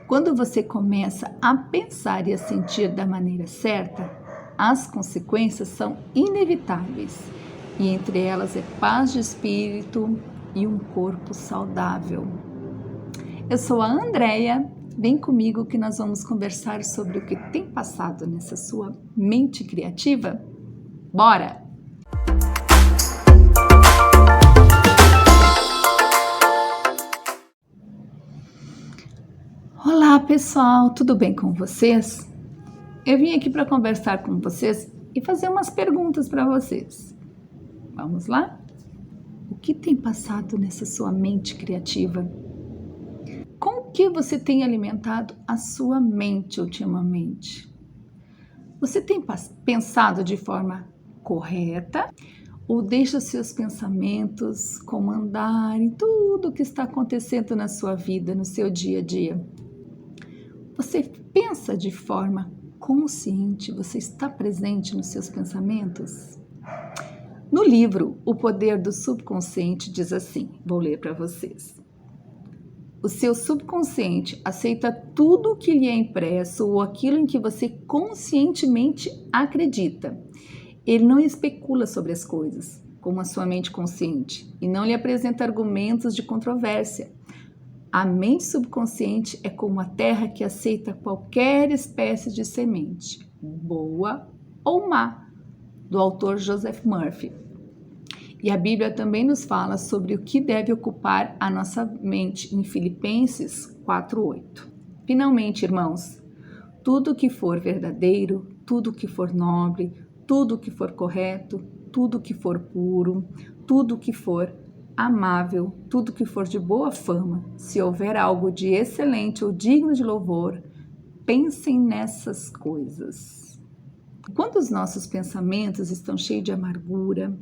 Quando você começa a pensar e a sentir da maneira certa, as consequências são inevitáveis, e entre elas é paz de espírito e um corpo saudável. Eu sou a Andréia, vem comigo que nós vamos conversar sobre o que tem passado nessa sua mente criativa. Bora! Olá pessoal, tudo bem com vocês? Eu vim aqui para conversar com vocês e fazer umas perguntas para vocês. Vamos lá? O que tem passado nessa sua mente criativa? Com o que você tem alimentado a sua mente ultimamente? Você tem pensado de forma correta ou deixa seus pensamentos comandarem tudo o que está acontecendo na sua vida, no seu dia a dia? Você pensa de forma consciente? Você está presente nos seus pensamentos? No livro O Poder do Subconsciente diz assim, vou ler para vocês. O seu subconsciente aceita tudo o que lhe é impresso ou aquilo em que você conscientemente acredita. Ele não especula sobre as coisas, como a sua mente consciente, e não lhe apresenta argumentos de controvérsia. A mente subconsciente é como a terra que aceita qualquer espécie de semente, boa ou má, do autor Joseph Murphy. E a Bíblia também nos fala sobre o que deve ocupar a nossa mente em Filipenses 4:8. Finalmente, irmãos, tudo que for verdadeiro, tudo que for nobre, tudo que for correto, tudo que for puro, tudo que for amável, tudo que for de boa fama, se houver algo de excelente ou digno de louvor, pensem nessas coisas. Quando os nossos pensamentos estão cheios de amargura,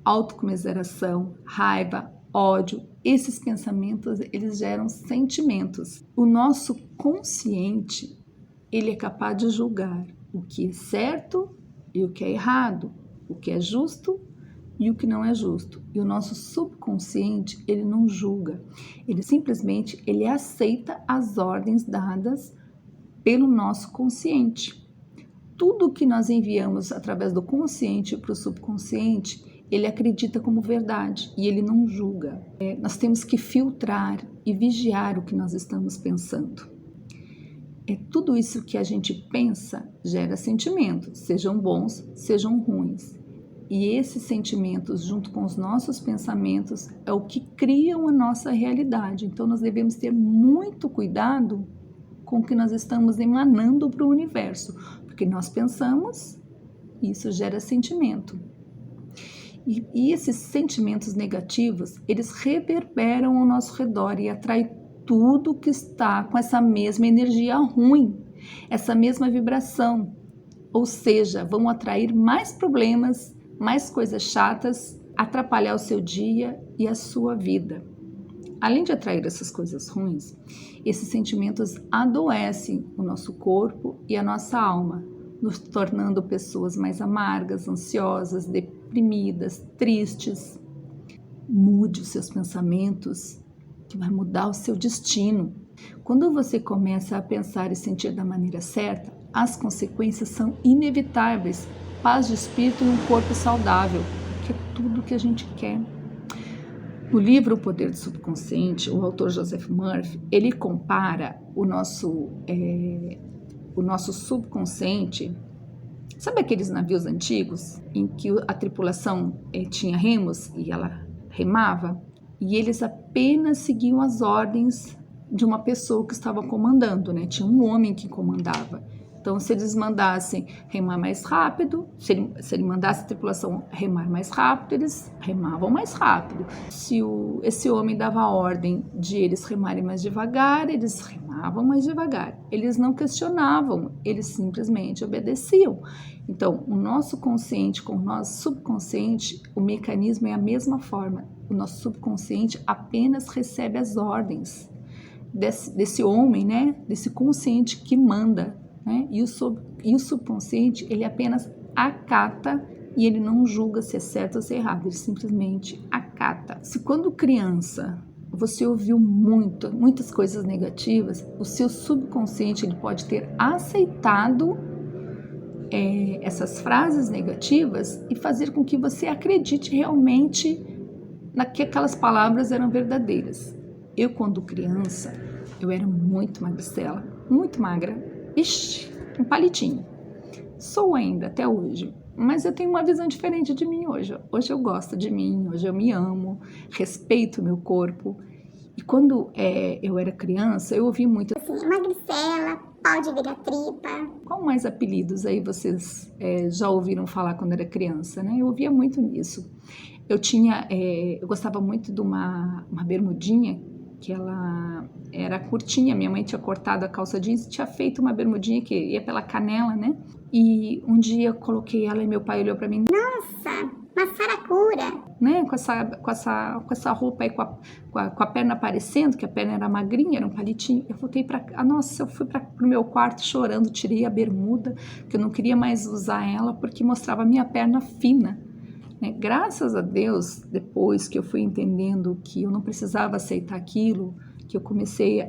autocomiseração, raiva, ódio, esses pensamentos, eles geram sentimentos. O nosso consciente, ele é capaz de julgar o que é certo e o que é errado, o que é justo e o que não é justo. E o nosso subconsciente, ele não julga. Ele simplesmente, ele aceita as ordens dadas pelo nosso consciente. Tudo que nós enviamos através do consciente para o subconsciente, ele acredita como verdade e ele não julga. Nós temos que filtrar e vigiar o que nós estamos pensando. Tudo isso que a gente pensa gera sentimentos, sejam bons, sejam ruins. E esses sentimentos, junto com os nossos pensamentos, é o que criam a nossa realidade. Então, nós devemos ter muito cuidado com o que nós estamos emanando para o universo, porque nós pensamos, isso gera sentimento. E esses sentimentos negativos, eles reverberam ao nosso redor e atraem tudo que está com essa mesma energia ruim, essa mesma vibração. Ou seja, vão atrair mais problemas, mais coisas chatas, atrapalhar o seu dia e a sua vida. Além de atrair essas coisas ruins, esses sentimentos adoecem o nosso corpo e a nossa alma, nos tornando pessoas mais amargas, ansiosas, deprimidas, tristes. Mude os seus pensamentos, que vai mudar o seu destino. Quando você começa a pensar e sentir da maneira certa, as consequências são inevitáveis. Paz de espírito e um corpo saudável, que é tudo que a gente quer. No livro O Poder do Subconsciente, o autor Joseph Murphy, ele compara o nosso subconsciente. Sabe aqueles navios antigos em que a tripulação tinha remos e ela remava? E eles apenas seguiam as ordens de uma pessoa que estava comandando, né? Tinha um homem que comandava. Então, se eles mandassem remar mais rápido, se ele mandasse a tripulação remar mais rápido, eles remavam mais rápido. Se esse homem dava a ordem de eles remarem mais devagar, eles remavam mais devagar. Eles não questionavam, eles simplesmente obedeciam. Então, o nosso consciente com o nosso subconsciente, o mecanismo é a mesma forma. O nosso subconsciente apenas recebe as ordens desse homem, né? Desse consciente que manda. Né? E o subconsciente, ele apenas acata e ele não julga se é certo ou se é errado, ele simplesmente acata. Se quando criança você ouviu muitas coisas negativas, o seu subconsciente ele pode ter aceitado essas frases negativas e fazer com que você acredite realmente que aquelas palavras eram verdadeiras. Eu, quando criança, eu era muito magricela, muito magra, ixi, um palitinho. Sou ainda até hoje, mas eu tenho uma visão diferente de mim hoje. Hoje eu gosto de mim, hoje eu me amo, respeito o meu corpo. E quando eu era criança, eu ouvi muito assim, magricela, pau de virar tripa. Qual mais apelidos aí vocês já ouviram falar quando era criança, né? Eu ouvia muito nisso. Eu gostava muito de uma bermudinha, que ela era curtinha, minha mãe tinha cortado a calça jeans e tinha feito uma bermudinha que ia pela canela, né? E um dia eu coloquei ela e meu pai olhou pra mim, Nossa, uma saracura. né? Com essa roupa aí, com a perna aparecendo, que a perna era magrinha, era um palitinho. Eu voltei eu fui pro meu quarto chorando, tirei a bermuda, que eu não queria mais usar ela, porque mostrava a minha perna fina. Né? Graças a Deus, depois que eu fui entendendo que eu não precisava aceitar aquilo, que eu comecei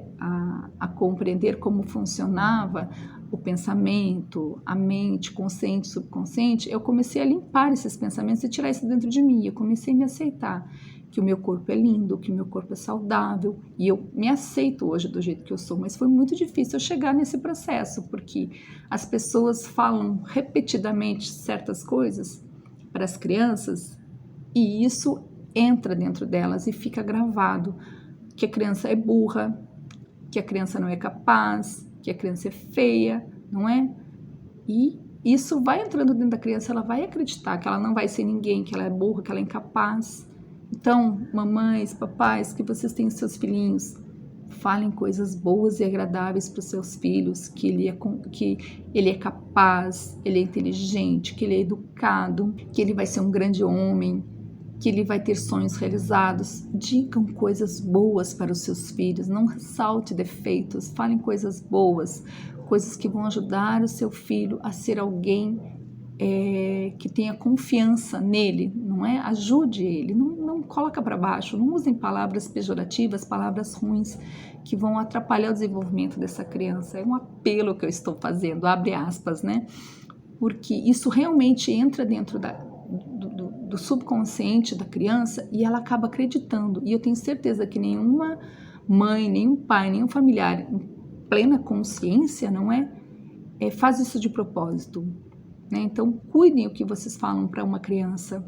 a compreender como funcionava o pensamento, a mente, consciente, subconsciente, eu comecei a limpar esses pensamentos e tirar isso dentro de mim. Eu comecei a me aceitar, que o meu corpo é lindo, que o meu corpo é saudável, e eu me aceito hoje do jeito que eu sou, mas foi muito difícil eu chegar nesse processo, porque as pessoas falam repetidamente certas coisas para as crianças, e isso entra dentro delas e fica gravado, que a criança é burra, que a criança não é capaz, que a criança é feia, não é? E isso vai entrando dentro da criança, ela vai acreditar que ela não vai ser ninguém, que ela é burra, que ela é incapaz. Então, mamães, papais, que vocês têm seus filhinhos, falem coisas boas e agradáveis para os seus filhos, que ele é capaz, ele é inteligente, que ele é educado, que ele vai ser um grande homem, que ele vai ter sonhos realizados. Digam coisas boas para os seus filhos, não ressalte defeitos, falem coisas boas, coisas que vão ajudar o seu filho a ser alguém que tenha confiança nele, não é? Ajude ele, não coloca para baixo, não usem palavras pejorativas, palavras ruins que vão atrapalhar o desenvolvimento dessa criança. É um apelo que eu estou fazendo, abre aspas, né? Porque isso realmente entra dentro do subconsciente da criança e ela acaba acreditando. E eu tenho certeza que nenhuma mãe, nenhum pai, nenhum familiar em plena consciência, não é? Faz isso de propósito. Né? Então, cuidem o que vocês falam para uma criança,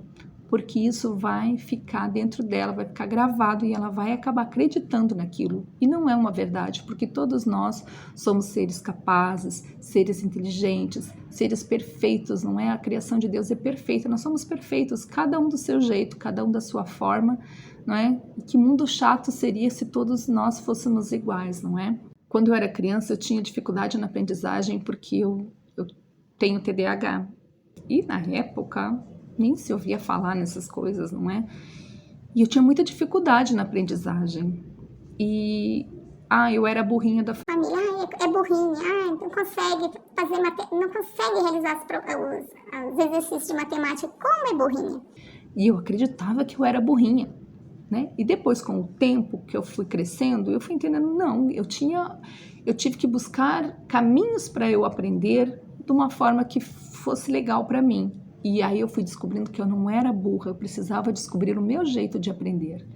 porque isso vai ficar dentro dela, vai ficar gravado e ela vai acabar acreditando naquilo. E não é uma verdade, porque todos nós somos seres capazes, seres inteligentes, seres perfeitos, não é? A criação de Deus é perfeita, nós somos perfeitos, cada um do seu jeito, cada um da sua forma, não é? E que mundo chato seria se todos nós fôssemos iguais, não é? Quando eu era criança, eu tinha dificuldade na aprendizagem porque eu tenho TDAH. E na época, nem se ouvia falar nessas coisas, não é? E eu tinha muita dificuldade na aprendizagem. E, eu era a burrinha da família. É burrinha, não consegue não consegue realizar os exercícios de matemática. Como é burrinha? E eu acreditava que eu era burrinha, né? E depois, com o tempo que eu fui crescendo, eu fui entendendo, não, eu tive que buscar caminhos para eu aprender de uma forma que fosse legal para mim. E aí eu fui descobrindo que eu não era burra, eu precisava descobrir o meu jeito de aprender.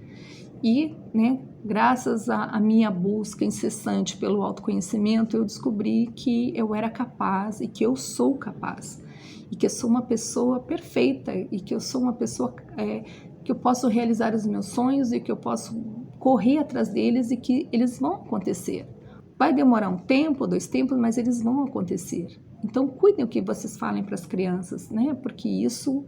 E, né, graças à minha busca incessante pelo autoconhecimento, eu descobri que eu era capaz e que eu sou capaz. E que eu sou uma pessoa perfeita e que eu sou uma pessoa que eu posso realizar os meus sonhos e que eu posso correr atrás deles e que eles vão acontecer. Vai demorar um tempo, 2 tempos, mas eles vão acontecer. Então, cuidem o que vocês falem para as crianças, né? Porque isso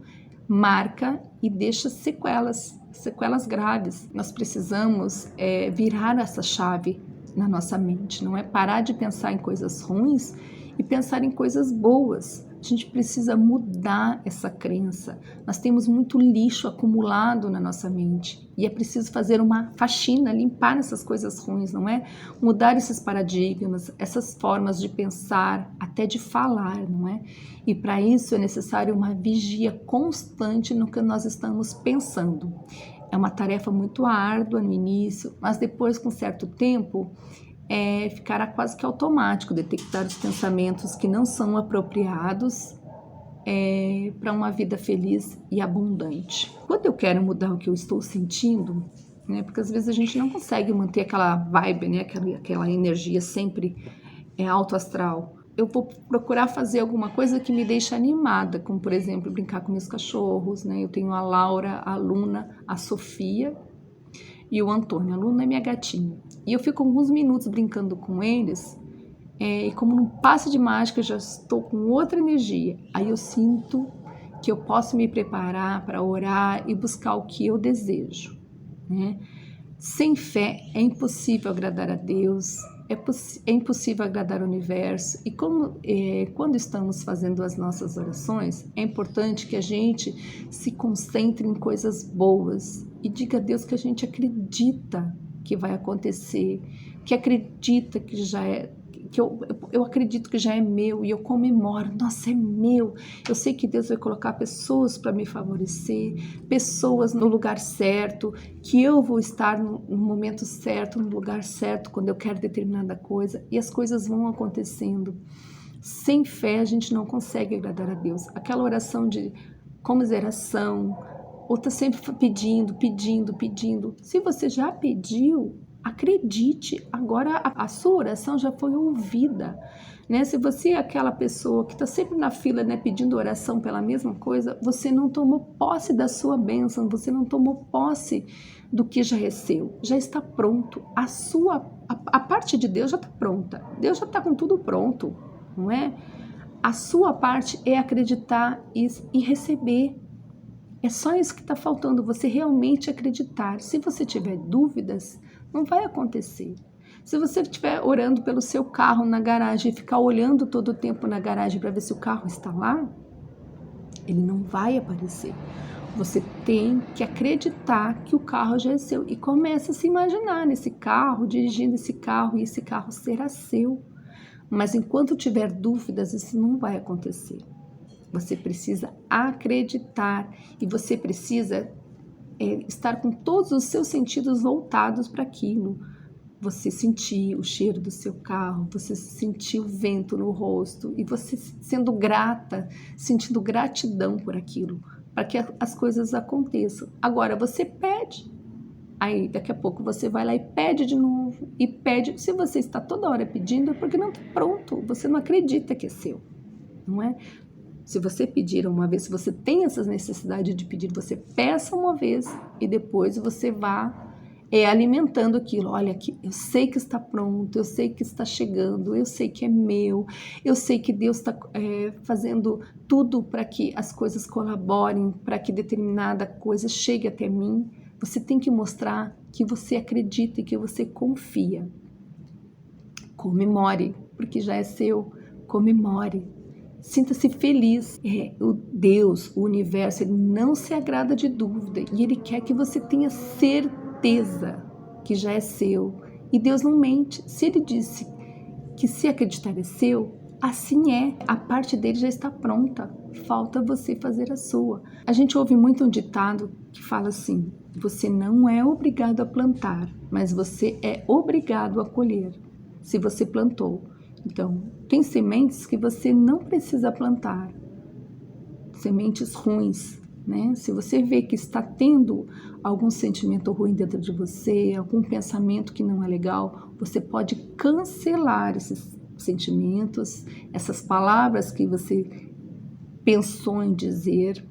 marca e deixa sequelas graves. Nós precisamos virar essa chave na nossa mente, não é? Parar de pensar em coisas ruins e pensar em coisas boas. A gente precisa mudar essa crença. Nós temos muito lixo acumulado na nossa mente e é preciso fazer uma faxina, limpar essas coisas ruins, não é? Mudar esses paradigmas, essas formas de pensar, até de falar, não é? E para isso é necessário uma vigia constante no que nós estamos pensando. É uma tarefa muito árdua no início, mas depois, com certo tempo, ficará quase que automático detectar os pensamentos que não são apropriados para uma vida feliz e abundante. Quando eu quero mudar o que eu estou sentindo, né, porque às vezes a gente não consegue manter aquela vibe, né, aquela energia sempre alto astral, eu vou procurar fazer alguma coisa que me deixe animada, como por exemplo brincar com meus cachorros, né? Eu tenho a Laura, a Luna, a Sofia e o Antônio. A Luna é minha gatinha. E eu fico alguns minutos brincando com eles, e como num passe de mágica eu já estou com outra energia. Aí eu sinto que eu posso me preparar para orar e buscar o que eu desejo, né? Sem fé é impossível agradar a Deus, é impossível agradar o universo. E quando estamos fazendo as nossas orações, é importante que a gente se concentre em coisas boas e diga a Deus que a gente acredita que vai acontecer, que acredita que já é, que eu acredito que já é meu e eu comemoro. Nossa, é meu. Eu sei que Deus vai colocar pessoas para me favorecer, pessoas no lugar certo, que eu vou estar no momento certo, no lugar certo, quando eu quero determinada coisa, e as coisas vão acontecendo. Sem fé a gente não consegue agradar a Deus. Aquela oração de comiseração, ou tá sempre pedindo, pedindo, pedindo. Se você já pediu, acredite, agora a sua oração já foi ouvida, né? Se você é aquela pessoa que está sempre na fila, né, pedindo oração pela mesma coisa, você não tomou posse da sua bênção, você não tomou posse do que já recebeu, já está pronto, a parte de Deus já está pronta, Deus já está com tudo pronto, não é? A sua parte é acreditar e receber. É só isso que está faltando, você realmente acreditar. Se você tiver dúvidas, não vai acontecer. Se você estiver orando pelo seu carro na garagem e ficar olhando todo o tempo na garagem para ver se o carro está lá, ele não vai aparecer. Você tem que acreditar que o carro já é seu e começa a se imaginar nesse carro, dirigindo esse carro, e esse carro será seu. Mas enquanto tiver dúvidas, isso não vai acontecer. Você precisa acreditar e você precisa estar com todos os seus sentidos voltados para aquilo. Você sentir o cheiro do seu carro, você sentir o vento no rosto e você sendo grata, sentindo gratidão por aquilo, para que as coisas aconteçam. Agora você pede, aí daqui a pouco você vai lá e pede de novo e pede. Se você está toda hora pedindo é porque não está pronto, você não acredita que é seu, não é? Se você pedir uma vez, se você tem essas necessidades de pedir, você peça uma vez e depois você vá alimentando aquilo. Olha, aqui, eu sei que está pronto, eu sei que está chegando, eu sei que é meu, eu sei que Deus está fazendo tudo para que as coisas colaborem, para que determinada coisa chegue até mim. Você tem que mostrar que você acredita e que você confia. Comemore, porque já é seu, comemore. Sinta-se feliz. O Deus, o universo, ele não se agrada de dúvida e ele quer que você tenha certeza que já é seu. E Deus não mente. Se ele disse que se acreditar é seu, assim é. A parte dele já está pronta. Falta você fazer a sua. A gente ouve muito um ditado que fala assim: você não é obrigado a plantar, mas você é obrigado a colher. Se você plantou. Então, tem sementes que você não precisa plantar, sementes ruins, né? Se você vê que está tendo algum sentimento ruim dentro de você, algum pensamento que não é legal, você pode cancelar esses sentimentos, essas palavras que você pensou em dizer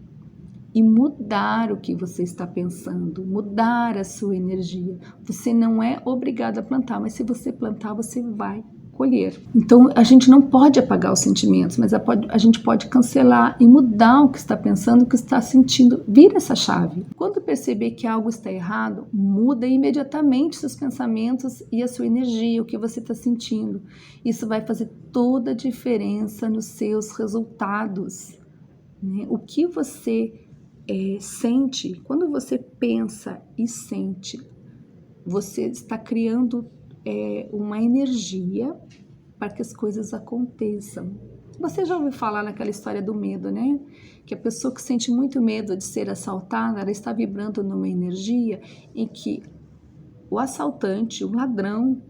e mudar o que você está pensando, mudar a sua energia. Você não é obrigado a plantar, mas se você plantar, você vai colher. Então, a gente não pode apagar os sentimentos, mas a gente pode cancelar e mudar o que está pensando, o que está sentindo. Vira essa chave. Quando perceber que algo está errado, muda imediatamente seus pensamentos e a sua energia, o que você está sentindo. Isso vai fazer toda a diferença nos seus resultados, né? O que você sente, quando você pensa e sente, você está criando uma energia para que as coisas aconteçam. Você já ouviu falar naquela história do medo, né? Que a pessoa que sente muito medo de ser assaltada, ela está vibrando numa energia em que o assaltante, o ladrão,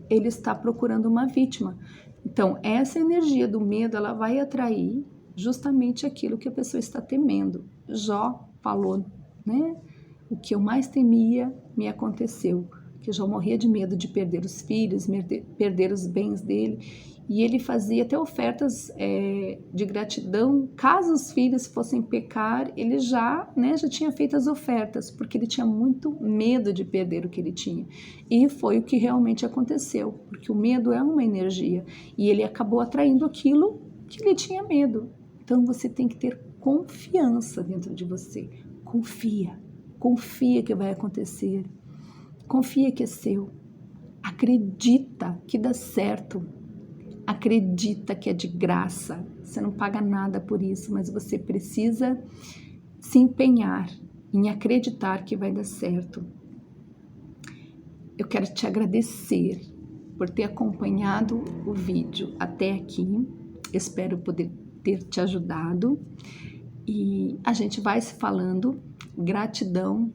ele está procurando uma vítima. Então, essa energia do medo, ela vai atrair justamente aquilo que a pessoa está temendo. Jó falou, né? O que eu mais temia me aconteceu. Que Jó morria de medo de perder os filhos, perder os bens dele. E ele fazia até ofertas de gratidão. Caso os filhos fossem pecar, ele já tinha feito as ofertas, porque ele tinha muito medo de perder o que ele tinha. E foi o que realmente aconteceu, porque o medo é uma energia. E ele acabou atraindo aquilo que ele tinha medo. Então você tem que ter confiança dentro de você. Confia que vai acontecer. Confia que é seu. Acredita que dá certo. Acredita que é de graça. Você não paga nada por isso, mas você precisa se empenhar em acreditar que vai dar certo. Eu quero te agradecer por ter acompanhado o vídeo até aqui. Espero poder ter te ajudado. E a gente vai se falando. Gratidão.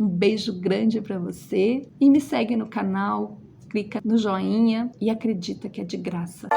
Um beijo grande para você. E me segue no canal. Clica no joinha e acredita que é de graça.